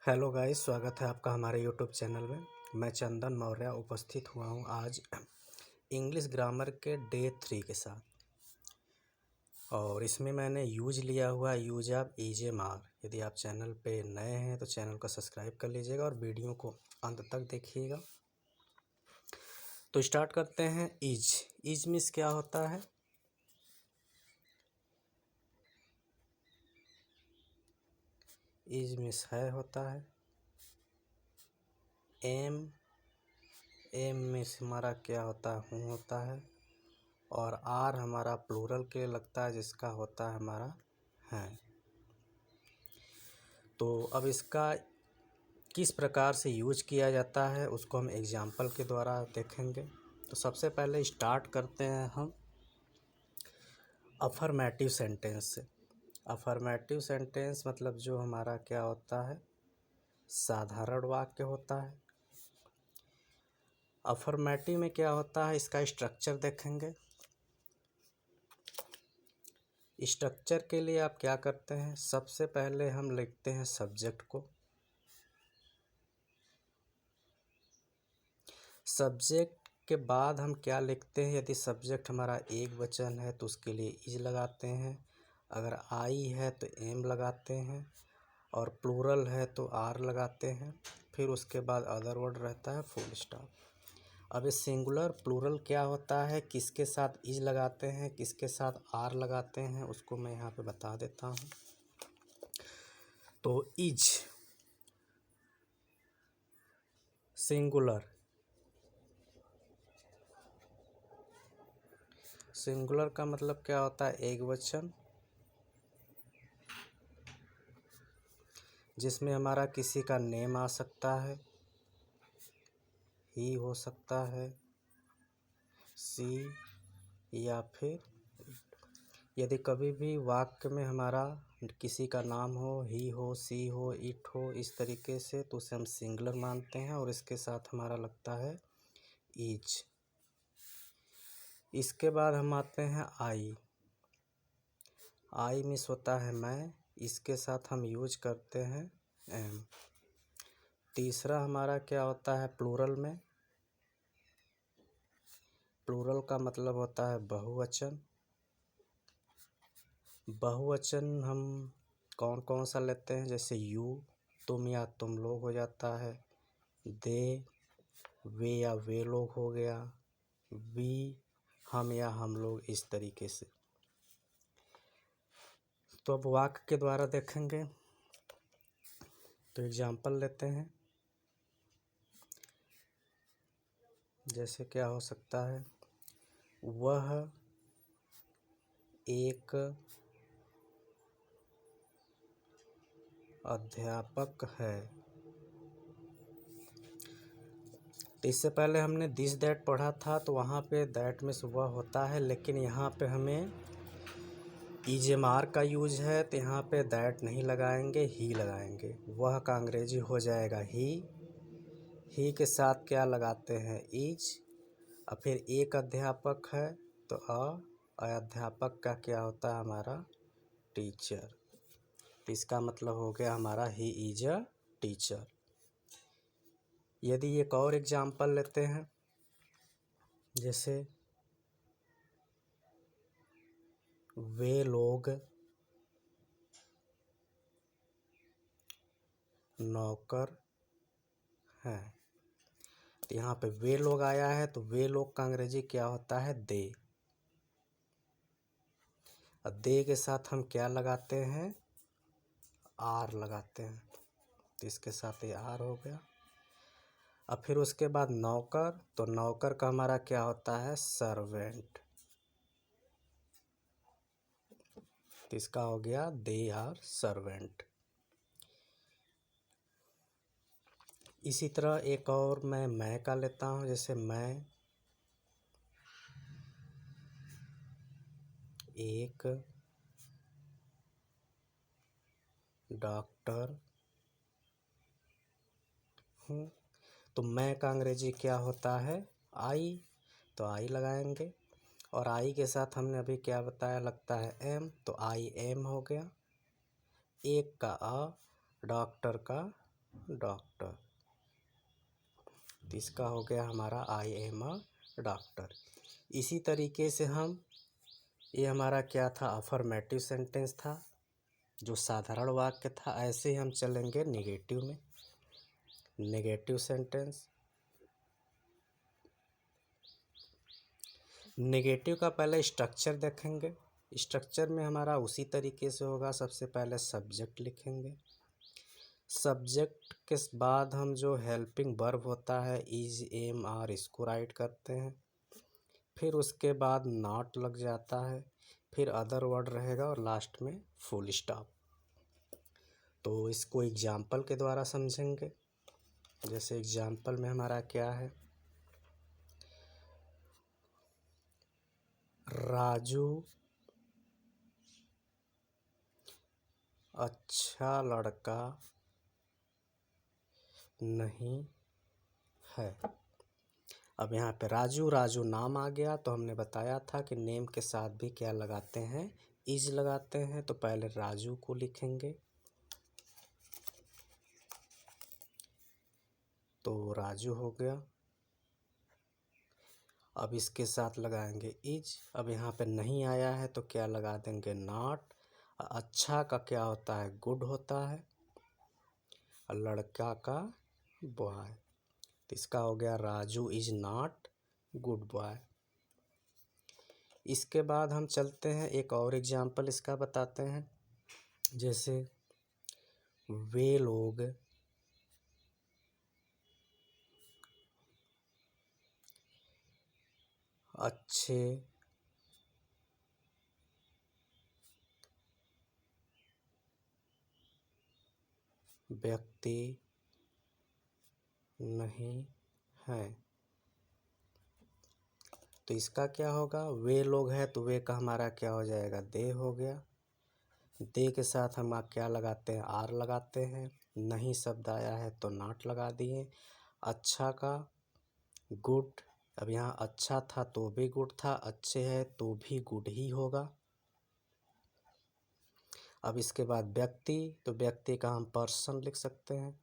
Hello guys, स्वागत है आपका हमारे यूट्यूब चैनल में। मैं चंदन मौर्य उपस्थित हुआ हूं आज इंग्लिश ग्रामर के डे 3 के साथ। और इसमें मैंने यूज लिया हुआ यूज ऑफ EJMR। यदि आप चैनल पे नए हैं तो चैनल को सब्सक्राइब कर लीजिएगा और वीडियो को अंत तक देखिएगा। तो स्टार्ट करते हैं। इज मीन्स क्या होता है? इज मीन्स है होता है। एम मीन्स हमारा क्या होता है? हूँ होता है। और आर हमारा प्लूरल के लगता है, जिसका होता है हमारा है। तो अब इसका किस प्रकार से यूज किया जाता है उसको हम एग्जाम्पल के द्वारा देखेंगे। तो सबसे पहले स्टार्ट करते हैं हम अफर्मेटिव सेंटेंस से। अफर्मेटिव सेंटेंस मतलब जो हमारा क्या होता है? साधारण वाक्य होता है। अफर्मेटिव में क्या होता है, इसका स्ट्रक्चर देखेंगे। स्ट्रक्चर के लिए आप क्या करते हैं? सबसे पहले हम लिखते हैं सब्जेक्ट को। सब्जेक्ट के बाद हम क्या लिखते हैं? यदि सब्जेक्ट हमारा एक वचन है तो उसके लिए इज लगाते हैं। अगर आई है तो एम लगाते हैं। और प्लूरल है तो आर लगाते हैं। फिर उसके बाद अदर वर्ड रहता है फुल स्टॉप। अब ये सिंगुलर प्लूरल क्या होता है, किसके साथ इज लगाते हैं, किसके साथ आर लगाते हैं, उसको मैं यहाँ पे बता देता हूँ। तो इज सिंगुलर का मतलब क्या होता है? एक वचन, जिसमें हमारा किसी का नेम आ सकता है, ही हो सकता है, सी, या फिर यदि कभी भी वाक्य में हमारा किसी का नाम हो, ही हो, सी हो, इट हो, इस तरीके से, तो उसे हम सिंगुलर मानते हैं और इसके साथ हमारा लगता है इज। इसके बाद हम आते हैं आई मीन्स होता है मैं, इसके साथ हम यूज करते हैं एम। तीसरा हमारा क्या होता है? प्लूरल में, प्लूरल का मतलब होता है बहुवचन। बहुवचन हम कौन कौन सा लेते हैं? जैसे यू, तुम या तुम लोग हो जाता है। दे, वे या वे लोग हो गया। वी, हम या हम लोग, इस तरीके से। तो अब वाक्य के द्वारा देखेंगे। तो एग्जाम्पल लेते हैं। जैसे क्या हो सकता है? वह एक अध्यापक है। तो इससे पहले हमने दिस दैट पढ़ा था, तो वहाँ पे दैट में वह होता है, लेकिन यहाँ पे हमें EJMR का यूज है, तो यहाँ पे दैट नहीं लगाएंगे, ही लगाएंगे। वह का अंग्रेजी हो जाएगा ही के साथ क्या लगाते हैं? इज। और फिर एक अध्यापक है तो अध्यापक का क्या होता है हमारा? टीचर। तो इसका मतलब हो गया हमारा ही इज अ टीचर। यदि एक और एग्जाम्पल लेते हैं, जैसे वे लोग नौकर हैं। तो यहाँ पे वे लोग आया है, तो वे लोग का अंग्रेजी क्या होता है? दे। और दे के साथ हम क्या लगाते हैं? आर लगाते हैं। तो इसके साथ ये आर हो गया। और फिर उसके बाद नौकर, तो नौकर का हमारा क्या होता है? सर्वेंट। तो इसका हो गया दे आर सर्वेंट। इसी तरह एक और मैं का लेता हूँ। जैसे मैं एक डॉक्टर हूँ। तो मैं का अंग्रेजी क्या होता है? आई। तो आई लगाएंगे। और आई के साथ हमने अभी क्या बताया? लगता है एम, तो आई एम हो गया। एक का डॉक्टर का डॉक्टर। तो इसका हो गया हमारा आई एम अ डॉक्टर। इसी तरीके से हम, ये हमारा क्या था, अफर्मेटिव सेंटेंस था जो साधारण वाक्य था। ऐसे ही हम चलेंगे निगेटिव में। नेगेटिव सेंटेंस, नेगेटिव का पहले स्ट्रक्चर देखेंगे। स्ट्रक्चर में हमारा उसी तरीके से होगा। सबसे पहले सब्जेक्ट लिखेंगे। सब्जेक्ट के बाद हम जो हेल्पिंग वर्ब होता है इज, एम, आर, इसको राइट करते हैं। फिर उसके बाद नॉट लग जाता है, फिर अदर वर्ड रहेगा और लास्ट में फुल स्टॉप। तो इसको एग्जाम्पल के द्वारा समझेंगे। जैसे एग्जाम्पल में हमारा क्या है, राजू अच्छा लड़का नहीं है। अब यहाँ पे राजू, राजू नाम आ गया, तो हमने बताया था कि नेम के साथ भी क्या लगाते हैं, इज लगाते हैं। तो पहले राजू को लिखेंगे, तो राजू हो गया। अब इसके साथ लगाएंगे इज। अब यहाँ पे नहीं आया है तो क्या लगा देंगे, नॉट। अच्छा का क्या होता है, गुड होता है, और लड़का का बॉय। तो इसका हो गया Raju is not good boy. इसके बाद हम चलते हैं, एक और एग्जाम्पल इसका बताते हैं। जैसे वे लोग अच्छे व्यक्ति नहीं हैं। तो इसका क्या होगा, वे लोग हैं तो वे का हमारा क्या हो जाएगा, दे हो गया। दे के साथ हम क्या लगाते हैं, आर लगाते हैं। नहीं शब्द आया है तो नॉट लगा दिए। अच्छा का गुड, अब यहाँ अच्छा था तो भी गुड था, अच्छे है तो भी गुड ही होगा। अब इसके बाद व्यक्ति, तो व्यक्ति का हम पर्सन लिख सकते हैं।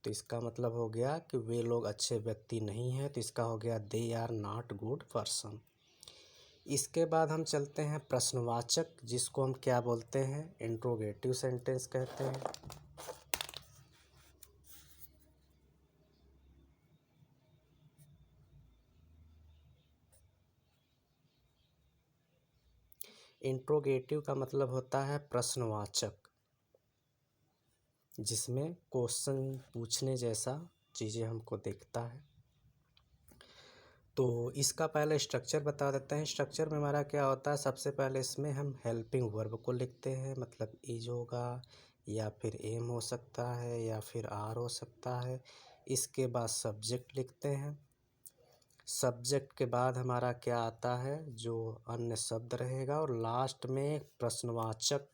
तो इसका मतलब हो गया कि वे लोग अच्छे व्यक्ति नहीं हैं, तो इसका हो गया they are not good person. इसके बाद हम चलते हैं प्रश्नवाचक, जिसको हम क्या बोलते हैं, इंट्रोगेटिव सेंटेंस कहते हैं। इंट्रोगेटिव का मतलब होता है प्रश्नवाचक, जिसमें क्वेश्चन पूछने जैसा चीज़ें हमको देखता है। तो इसका पहले स्ट्रक्चर बता देते हैं। स्ट्रक्चर में हमारा क्या होता है, सबसे पहले इसमें हम हेल्पिंग वर्ब को लिखते हैं, मतलब इज होगा या फिर एम हो सकता है या फिर आर हो सकता है। इसके बाद सब्जेक्ट लिखते हैं। सब्जेक्ट के बाद हमारा क्या आता है, जो अन्य शब्द रहेगा, और लास्ट में प्रश्नवाचक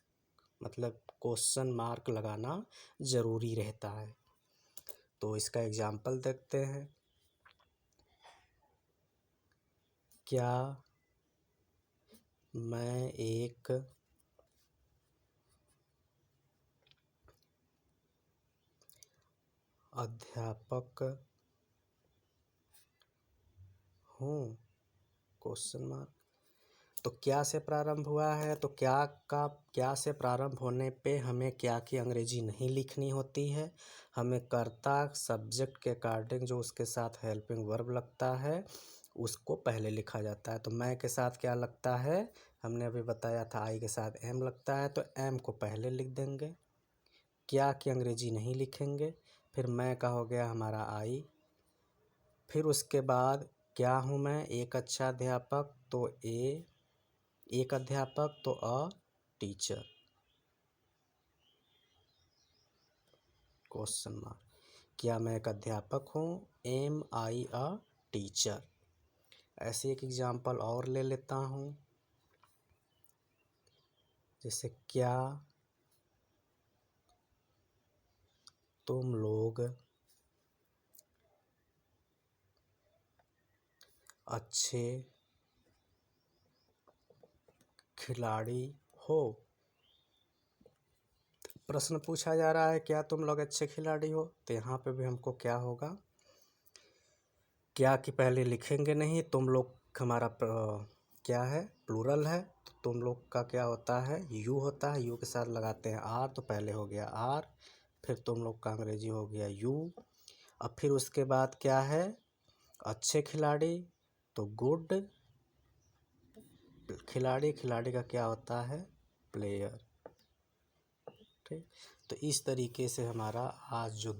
मतलब क्वेश्चन मार्क लगाना ज़रूरी रहता है। तो इसका एग्जाम्पल देखते हैं। क्या मैं एक अध्यापक हूँ, क्वेश्चन मार्क। तो क्या से प्रारंभ हुआ है, तो क्या से प्रारंभ होने पे हमें क्या की अंग्रेजी नहीं लिखनी होती है। हमें कर्ता सब्जेक्ट के अकॉर्डिंग जो उसके साथ हेल्पिंग वर्ब लगता है उसको पहले लिखा जाता है। तो मैं के साथ क्या लगता है, हमने अभी बताया था आई के साथ एम लगता है, तो एम को पहले लिख देंगे। क्या की अंग्रेजी नहीं लिखेंगे। फिर मैं का हो गया हमारा आई। फिर उसके बाद क्या हूँ मैं, एक अच्छा अध्यापक, तो एक अध्यापक, तो अ टीचर, क्वेश्चन मार्क। क्या मैं एक अध्यापक हूँ, एम आई अ टीचर। ऐसे एक एग्जाम्पल और ले लेता हूँ। जैसे क्या तुम लोग अच्छे खिलाड़ी हो। प्रश्न पूछा जा रहा है क्या तुम लोग अच्छे खिलाड़ी हो, तो यहाँ पे भी हमको क्या होगा, क्या कि पहले लिखेंगे नहीं, तुम लोग हमारा क्या है, प्लूरल है, तो तुम लोग का क्या होता है, यू होता है, यू के साथ लगाते हैं आर, तो पहले हो गया आर, फिर तुम लोग का अंग्रेजी हो गया यू। अब फिर उसके बाद क्या है, अच्छे खिलाड़ी, तो गुड खिलाड़ी, खिलाड़ी का क्या होता है, प्लेयर। ठीक, तो इस तरीके से हमारा आज जो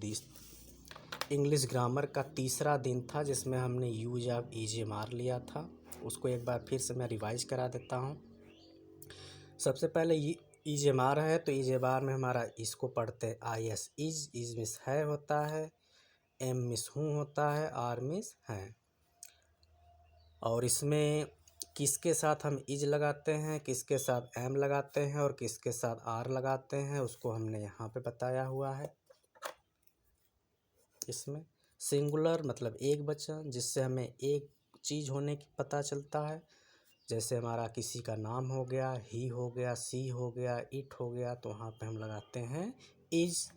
इंग्लिश ग्रामर का तीसरा दिन था, जिसमें हमने यूज ऑफ ईजेमार लिया था, उसको एक बार फिर से मैं रिवाइज करा देता हूँ। सबसे पहले ईजेमार है, तो ईजेमार में हमारा इसको पढ़ते हैं आई एस, इज मिस है होता है, एम मिस हूँ होता है, आर मिस है। और इसमें किसके साथ हम इज लगाते हैं, किसके साथ एम लगाते हैं और किसके साथ आर लगाते हैं, उसको हमने यहाँ पे बताया हुआ है। इसमें सिंगुलर मतलब एक वचन, जिससे हमें एक चीज़ होने की पता चलता है, जैसे हमारा किसी का नाम हो गया, ही हो गया, सी हो गया, इट हो गया, तो वहाँ पे हम लगाते हैं इज।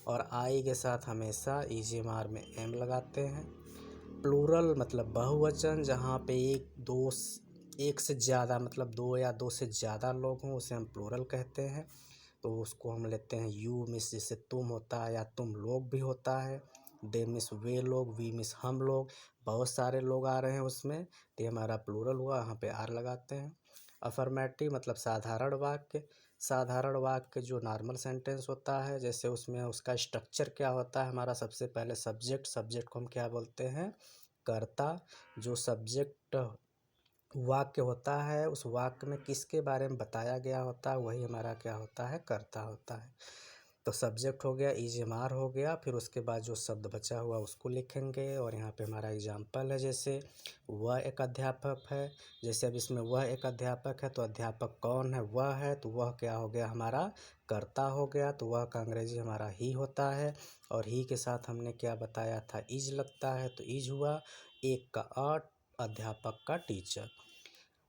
और आई के साथ हमेशा ईजेमार में एम लगाते हैं। प्लूरल मतलब बहुवचन, जहाँ पे एक से ज़्यादा मतलब दो या दो से ज़्यादा लोग हों, उसे हम प्लूरल कहते हैं। तो उसको हम लेते हैं यू मिस, जैसे तुम होता है या तुम लोग भी होता है, दे मिस वे लोग, वी मिस हम लोग, बहुत सारे लोग आ रहे हैं उसमें, तो ये हमारा प्लूरल हुआ, यहाँ पे आर लगाते हैं। अफर्मेटिव मतलब साधारण वाक्य, साधारण वाक्य जो नॉर्मल सेंटेंस होता है, जैसे उसमें उसका स्ट्रक्चर क्या होता है, हमारा सबसे पहले सब्जेक्ट, सब्जेक्ट को हम क्या बोलते हैं, कर्ता। जो सब्जेक्ट वाक्य होता है, उस वाक्य में किसके बारे में बताया गया होता है, वही हमारा क्या होता है, कर्ता होता है। तो सब्जेक्ट हो गया, ईजेमार हो गया, फिर उसके बाद जो शब्द बचा हुआ उसको लिखेंगे। और यहाँ पे हमारा एग्जाम्पल है, जैसे वह एक अध्यापक है, जैसे अब इसमें वह एक अध्यापक है, तो अध्यापक कौन है, वह है, तो वह क्या हो गया, हमारा कर्ता हो गया, तो वह का अंग्रेजी हमारा ही होता है। और ही के साथ हमने क्या बताया था, इज लगता है, तो इज हुआ। एक का अध्यापक का टीचर।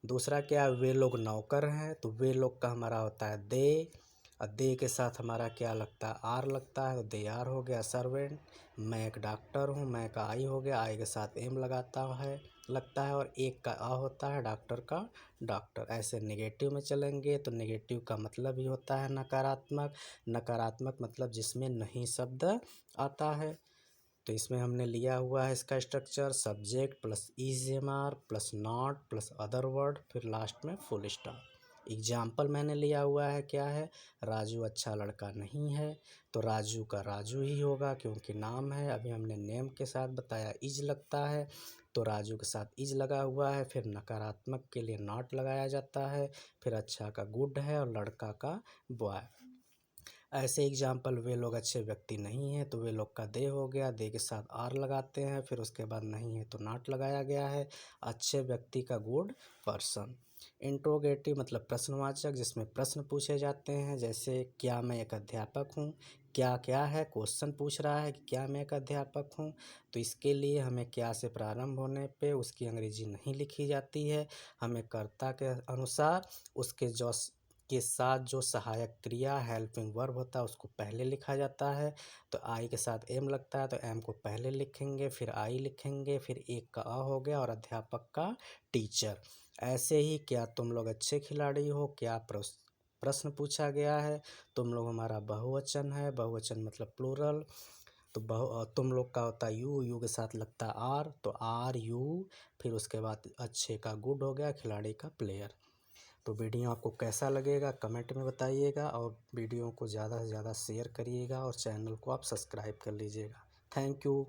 दूसरा क्या है, वे लोग नौकर हैं, तो वे लोग का हमारा होता है दे, और दे के साथ हमारा क्या लगता है, आर लगता है, तो दे आर हो गया सर्वेंट। मैं एक डॉक्टर हूँ, मैं का आई हो गया, आई के साथ एम लगता है, और एक का आ होता है, डॉक्टर का डॉक्टर। ऐसे नेगेटिव में चलेंगे, तो नेगेटिव का मतलब ही होता है नकारात्मक, नकारात्मक मतलब जिसमें नहीं शब्द आता है। तो इसमें हमने लिया हुआ है इसका structure, subject plus is am are plus not plus other word, फिर लास्ट में फुल स्टॉप। एग्जाम्पल मैंने लिया हुआ है, क्या है, राजू अच्छा लड़का नहीं है, तो राजू का राजू ही होगा क्योंकि नाम है। अभी हमने नेम के साथ बताया इज लगता है, तो राजू के साथ इज लगा हुआ है। फिर नकारात्मक के लिए नॉट लगाया जाता है, फिर अच्छा का गुड है और लड़का का बॉय। ऐसे एग्जाम्पल, वे लोग अच्छे व्यक्ति नहीं हैं, तो वे लोग का दे हो गया, दे के साथ आर लगाते हैं, फिर उसके बाद नहीं है तो नॉट लगाया गया है। अच्छे व्यक्ति का गुड पर्सन। इंट्रोगेटिव मतलब प्रश्नवाचक, जिसमें प्रश्न पूछे जाते हैं, जैसे क्या मैं एक अध्यापक हूँ, क्या क्या है, क्वेश्चन पूछ रहा है कि क्या मैं एक अध्यापक हूँ, तो इसके लिए हमें क्या से प्रारंभ होने पे उसकी अंग्रेजी नहीं लिखी जाती है, हमें कर्ता के अनुसार उसके जो के साथ जो सहायक क्रिया हेल्पिंग वर्ब होता है उसको पहले लिखा जाता है। तो आई के साथ एम लगता है, तो एम को पहले लिखेंगे, फिर आई लिखेंगे, फिर एक का अ हो गया और अध्यापक का टीचर। ऐसे ही क्या तुम लोग अच्छे खिलाड़ी हो, क्या प्रश्न पूछा गया है, तुम लोग हमारा बहुवचन है, बहुवचन मतलब प्लूरल, तो तुम लोग का होता है यू, यू के साथ लगता है आर, तो आर यू, फिर उसके बाद अच्छे का गुड हो गया, खिलाड़ी का प्लेयर। तो वीडियो आपको कैसा लगेगा कमेंट में बताइएगा, और वीडियो को ज़्यादा से ज़्यादा शेयर करिएगा, और चैनल को आप सब्सक्राइब कर लीजिएगा। Thank you.